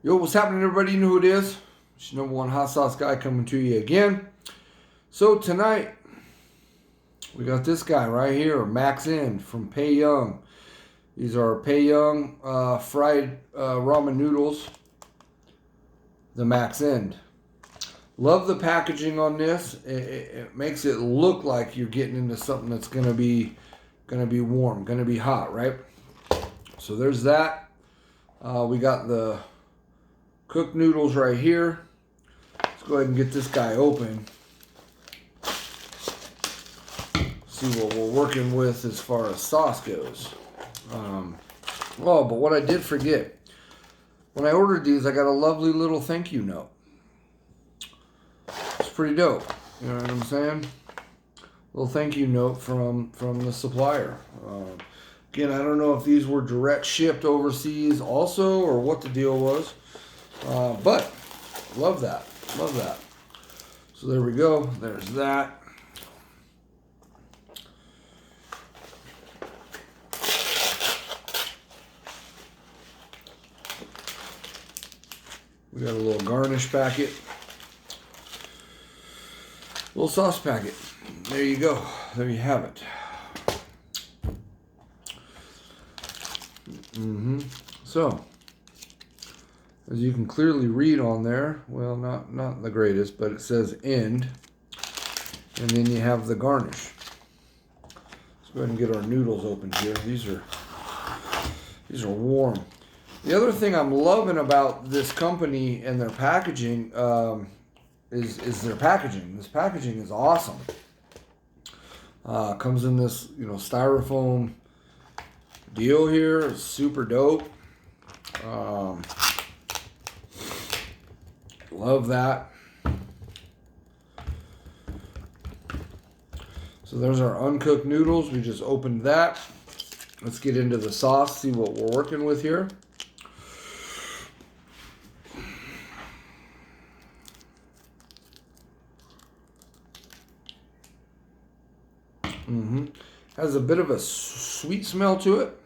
Yo, what's happening, everybody? You know who it is. It's your number one hot sauce guy coming to you again. So tonight, we got this guy right here, Max End from Pei Young. These are Pei Young fried ramen noodles, the Max End. Love the packaging on this. It makes it look like you're getting into something that's gonna be warm, gonna be hot, right? So there's that. We got the cooked noodles right here. Let's go ahead and get this guy open. See what we're working with as far as sauce goes. But what I did forget. When I ordered these, I got a lovely little thank you note. It's pretty dope. You know what I'm saying? Little thank you note from the supplier. Again, I don't know if these were direct shipped overseas also or what the deal was. But love that. Love that. So there we go. There's that. We got a little garnish packet. Little sauce packet. There you go. There you have it. So, as you can clearly read on there, well, not the greatest, but it says end. And then you have the garnish. Let's go ahead and get our noodles open here. These are warm. The other thing I'm loving about this company and their packaging is their packaging. This packaging is awesome. Comes in this styrofoam deal here. It's super dope. Love that. So there's our uncooked noodles. We just opened that. Let's get into the sauce, see what we're working with here. Has a bit of a sweet smell to it.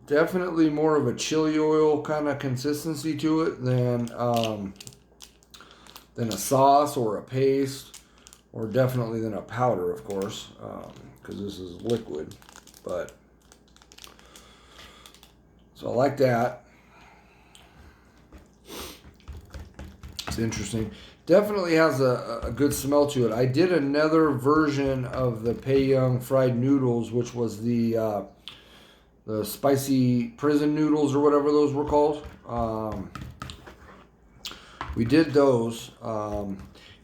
Definitely more of a chili oil kind of consistency to it than a sauce or a paste, or definitely than a powder, of course, because this is liquid. But so I like that. It's interesting. Definitely has a good smell to it. I did another version of the Pei Young fried noodles, which was the spicy prison noodles or whatever those were called. We did those, and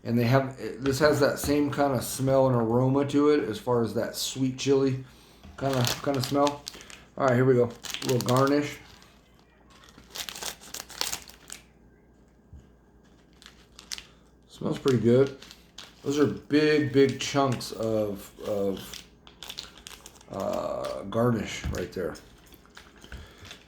this has that same kind of smell and aroma to it as far as that sweet chili kind of smell. All right, here we go. A little garnish. Smells pretty good. Those are big chunks of garnish right there. It's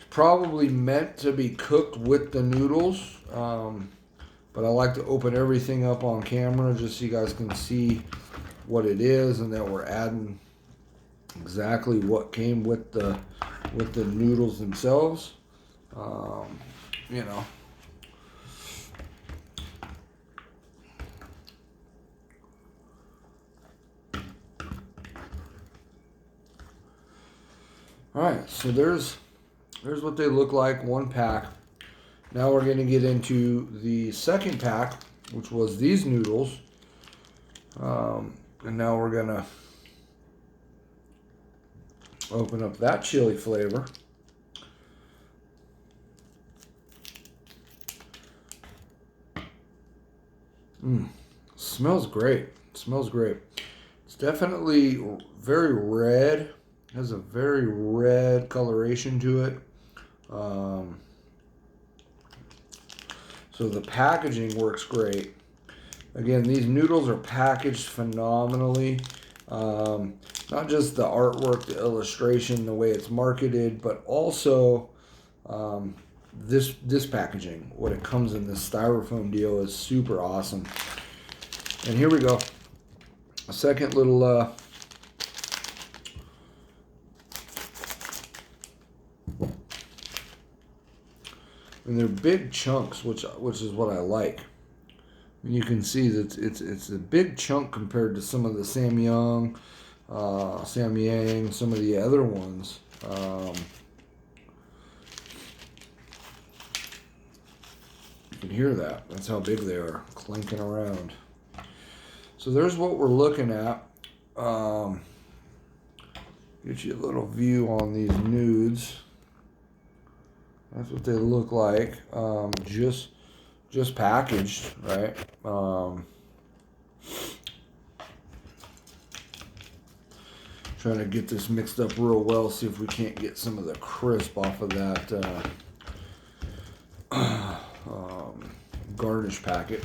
probably meant to be cooked with the noodles, but I like to open everything up on camera just so you guys can see what it is, and that we're adding exactly what came with the noodles themselves. All right, so there's what they look like, one pack. Now we're going to get into the second pack, which was these noodles. And now we're going to open up that chili flavor. Smells great. Smells great. It's definitely very red. Has a very red coloration to it. So the packaging works great. Again, these noodles are packaged phenomenally. Not just the artwork, the illustration, the way it's marketed, but also this packaging. What it comes in this styrofoam deal is super awesome. And here we go. A second little and they're big chunks, which is what I like. And you can see that it's a big chunk compared to some of the Samyang, Samyang, some of the other ones. You can hear that. That's how big they are, clanking around. So there's what we're looking at. Get you a little view on these nudes. That's what they look like. Just packaged, right? Trying to get this mixed up real well. See if we can't get some of the crisp off of that garnish packet.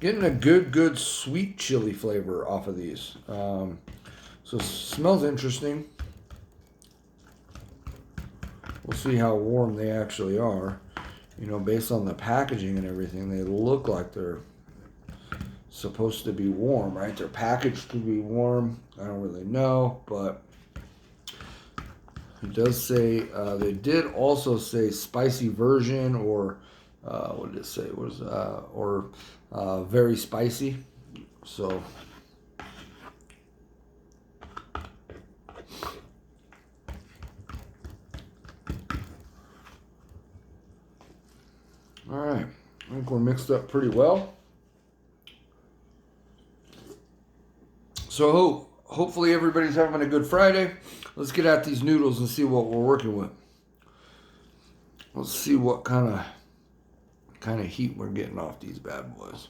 Getting a good sweet chili flavor off of these. So it smells interesting. We'll see how warm they actually are. You know, based on the packaging and everything, they look like they're supposed to be warm, right? They're packaged to be warm. I don't really know, but it does say, they did also say spicy version, or what did it say? It was, or very spicy. So all right, I think we're mixed up pretty well. So hopefully everybody's having a good Friday. Let's get at these noodles and see what we're working with. Let's see what kind of heat we're getting off these bad boys.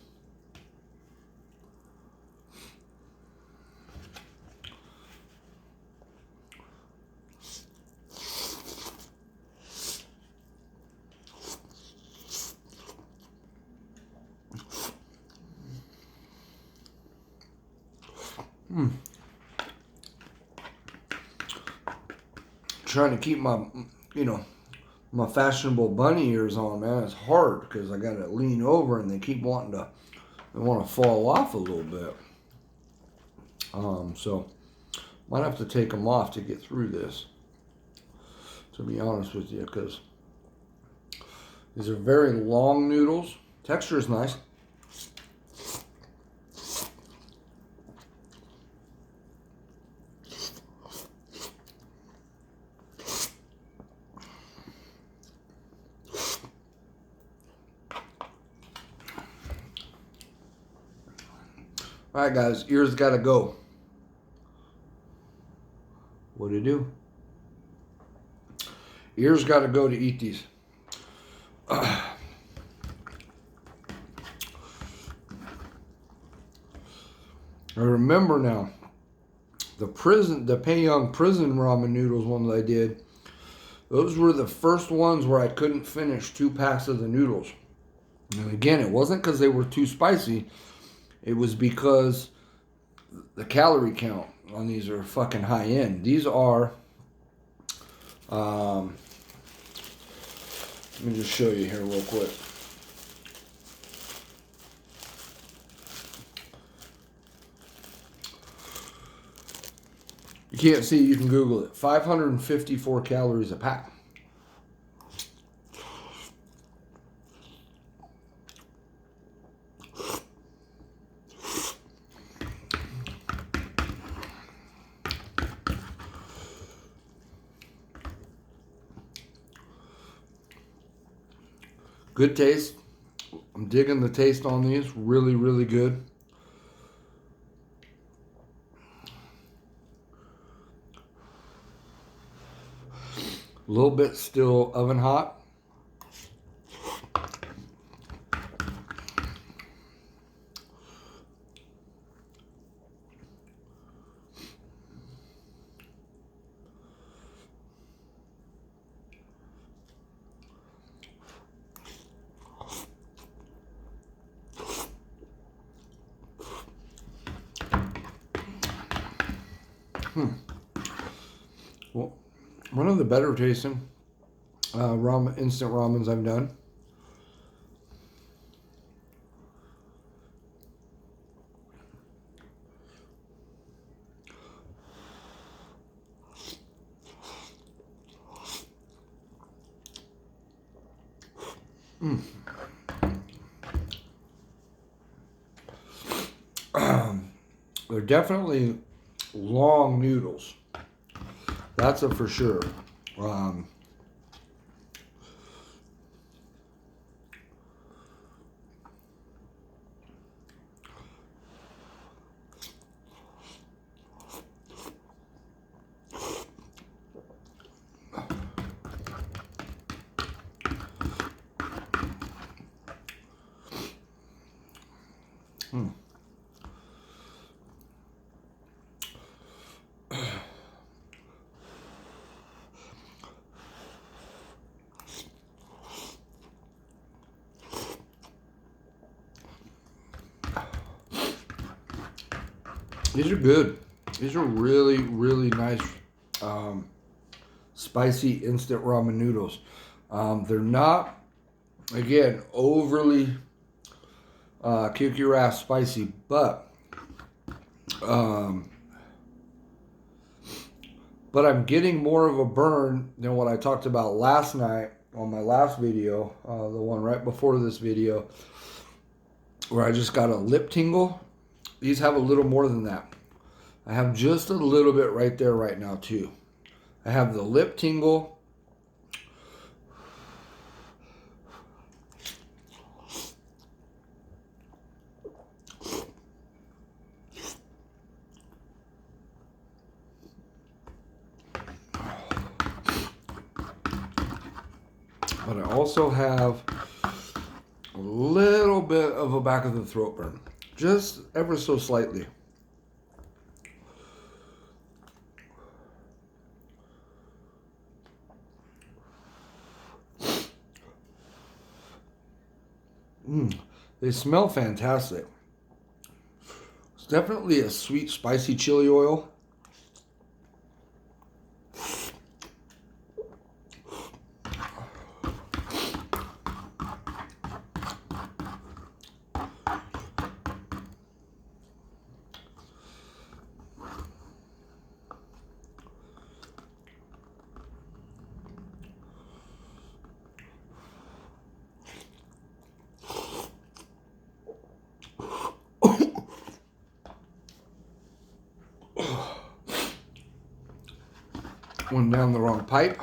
Trying to keep my, my fashionable bunny ears on, man. It's hard because I got to lean over and they keep wanting to, they want to fall off a little bit. So might have to take them off to get through this, to be honest with you, because these are very long noodles. Texture is nice. All right, guys, ears gotta go. What do you do? Ears gotta go to eat these. I remember now, the Paeyang prison ramen noodles one that I did, those were the first ones where I couldn't finish 2 packs of the noodles. And again, it wasn't because they were too spicy. It was because the calorie count on these are fucking high end. These are, let me just show you here real quick. You can't see, you can Google it. 554 calories a pack. Good taste. I'm digging the taste on these. Really, really good. A little bit still oven hot. Well, one of the better tasting instant ramens I've done. They're definitely long noodles. That's a for sure. These are good. These are really, really nice, spicy instant ramen noodles. They're not, again, overly kick your ass spicy, but I'm getting more of a burn than what I talked about last night on my last video, the one right before this video, where I just got a lip tingle. These have a little more than that. I have just a little bit right there right now too. I have the lip tingle. But I also have a little bit of a back of the throat burn. Just ever so slightly. They smell fantastic. It's definitely a sweet, spicy chili oil. Went down the wrong pipe.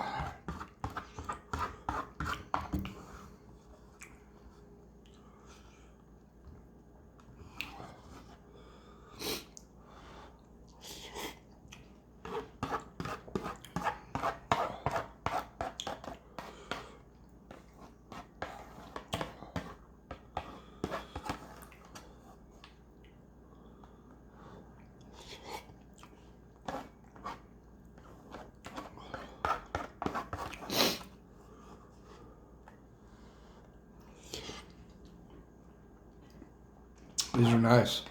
These are nice.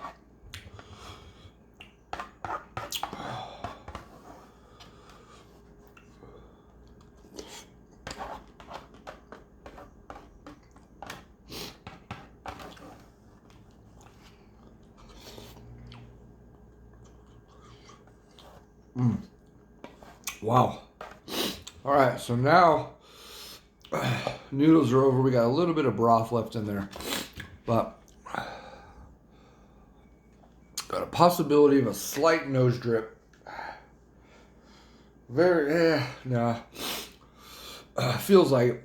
Wow. All right, so now noodles are over. We got a little bit of broth left in there, but got a possibility of a slight nose drip. Very, nah. Feels like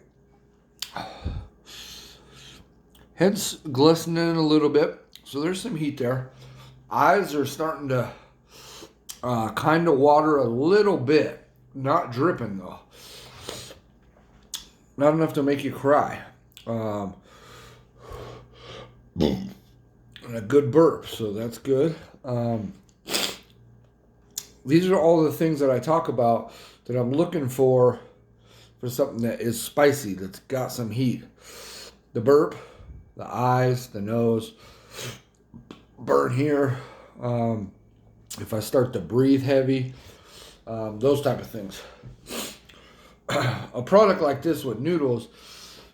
head's glistening a little bit, so there's some heat there. Eyes are starting to kind of water a little bit. Not dripping though. Not enough to make you cry. And a good burp, so that's good. These are all the things that I talk about that I'm looking for something that is spicy, that's got some heat. The burp, the eyes, the nose, burn here. If I start to breathe heavy, those type of things. A product like this with noodles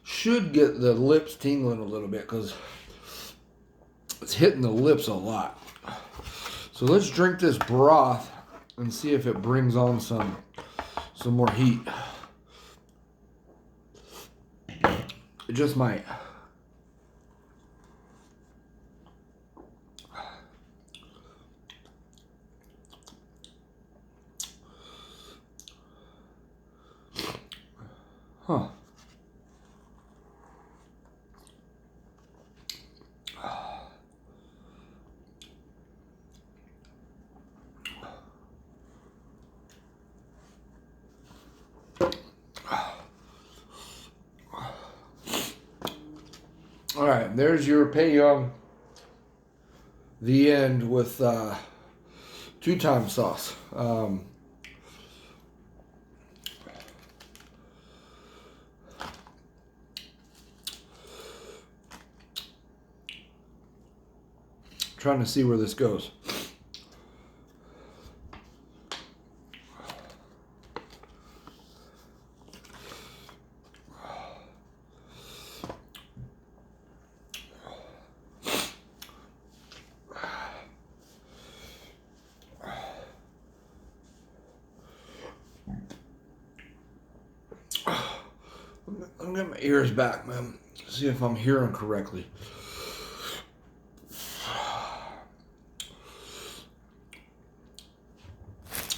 should get the lips tingling a little bit because it's hitting the lips a lot. So let's drink this broth and see if it brings on some more heat. It just might. Huh. All right, there's your Pei Young. The end with 2-time sauce. Trying to see where this goes. I'm getting my ears back, man. See if I'm hearing correctly.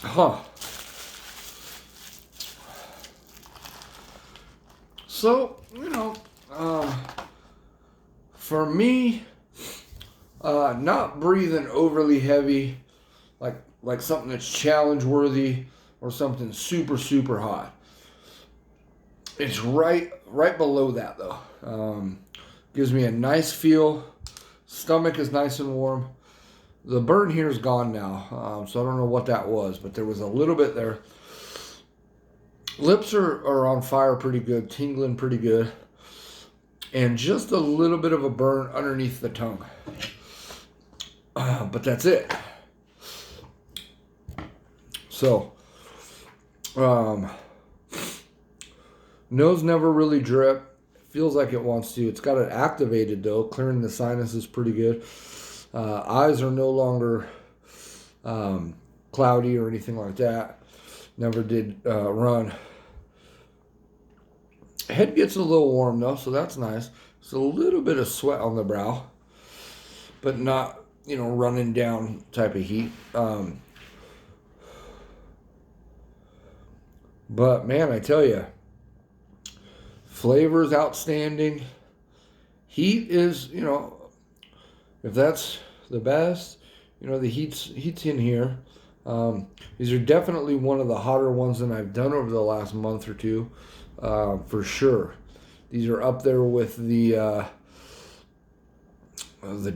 Huh. So, for me, not breathing overly heavy, like something that's challenge worthy or something super, super hot. It's right below that though. Gives me a nice feel. Stomach is nice and warm. The burn here is gone now, so I don't know what that was, but there was a little bit there. Lips are on fire pretty good, tingling pretty good, and just a little bit of a burn underneath the tongue. But that's it. So, nose never really drip. Feels like it wants to. It's got it activated though, clearing the sinuses pretty good. Eyes are no longer cloudy or anything like that. Never did run. Head gets a little warm though, so that's nice. It's a little bit of sweat on the brow, but not, running down type of heat. But man, I tell you, flavor is outstanding. Heat is, if that's the best, the heat's in here. These are definitely one of the hotter ones that I've done over the last month or two, for sure. These are up there with the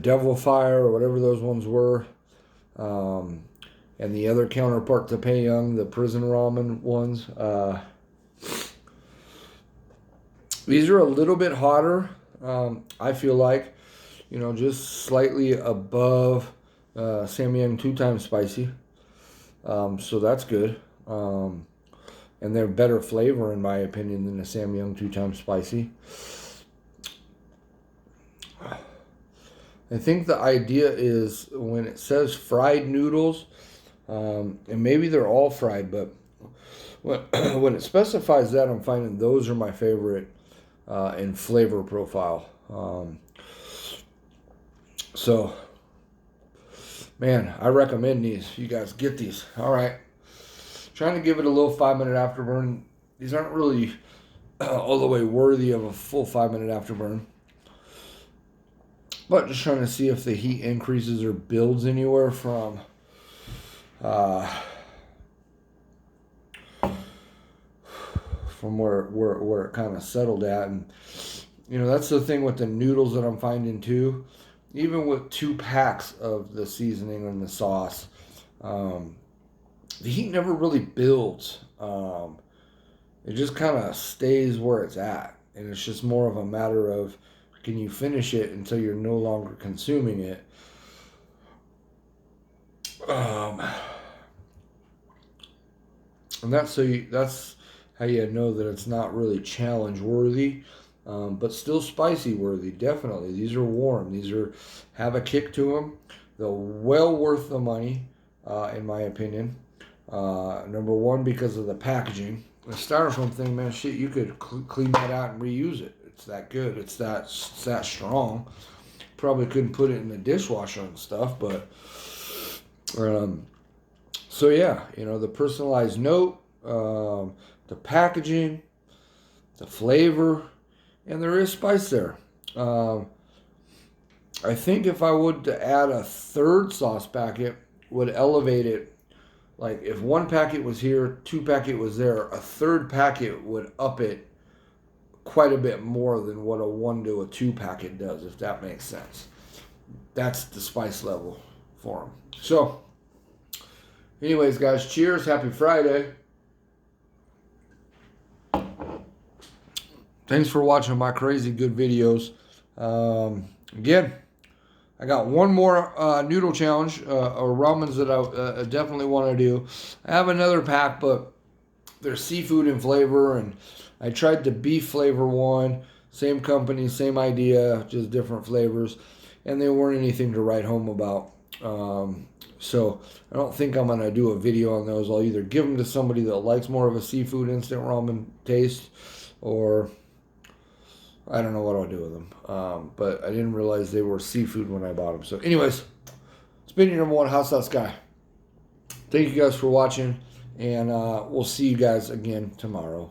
Devil Fire or whatever those ones were, and the other counterpart to Pei Young, the Prison Ramen ones. These are a little bit hotter, I feel like, just slightly above Samyang 2-time spicy. So that's good. And they're better flavor, in my opinion, than the Samyang 2-time spicy. I think the idea is when it says fried noodles, and maybe they're all fried, but when it specifies that, I'm finding those are my favorite in flavor profile. So, man, I recommend these. You guys get these. All right. Trying to give it a little 5-minute afterburn. These aren't really all the way worthy of a full 5-minute afterburn. But just trying to see if the heat increases or builds anywhere from where it kind of settled at. And that's the thing with the noodles that I'm finding too. Even with 2 packs of the seasoning and the sauce, the heat never really builds. It just kind of stays where it's at, and it's just more of a matter of, can you finish it until you're no longer consuming it? And that's how you know that it's not really challenge worthy, but still spicy worthy. Definitely, these are warm. These have a kick to them. They're well worth the money, in my opinion. Number one, because of the packaging. The styrofoam thing, man, shit, you could clean that out and reuse it. It's that good. It's that strong. Probably couldn't put it in the dishwasher and stuff, but so yeah, the personalized note, the packaging, the flavor, and there is spice there. I think if I would to add a third sauce packet, would elevate it. Like if one packet was here, two packet was there, a third packet would up it quite a bit more than what a 1 to a 2 packet does, if that makes sense. That's the spice level for them. So, anyways, guys, cheers. Happy Friday. Thanks for watching my crazy good videos. Again, I got one more noodle challenge or ramens that I definitely want to do. I have another pack, but they're seafood in flavor, and I tried the beef flavor one. Same company, same idea, just different flavors, and they weren't anything to write home about. So I don't think I'm going to do a video on those. I'll either give them to somebody that likes more of a seafood instant ramen taste, or I don't know what I'll do with them. But I didn't realize they were seafood when I bought them. So anyways, it's been your #1 hot sauce guy. Thank you guys for watching, and we'll see you guys again tomorrow.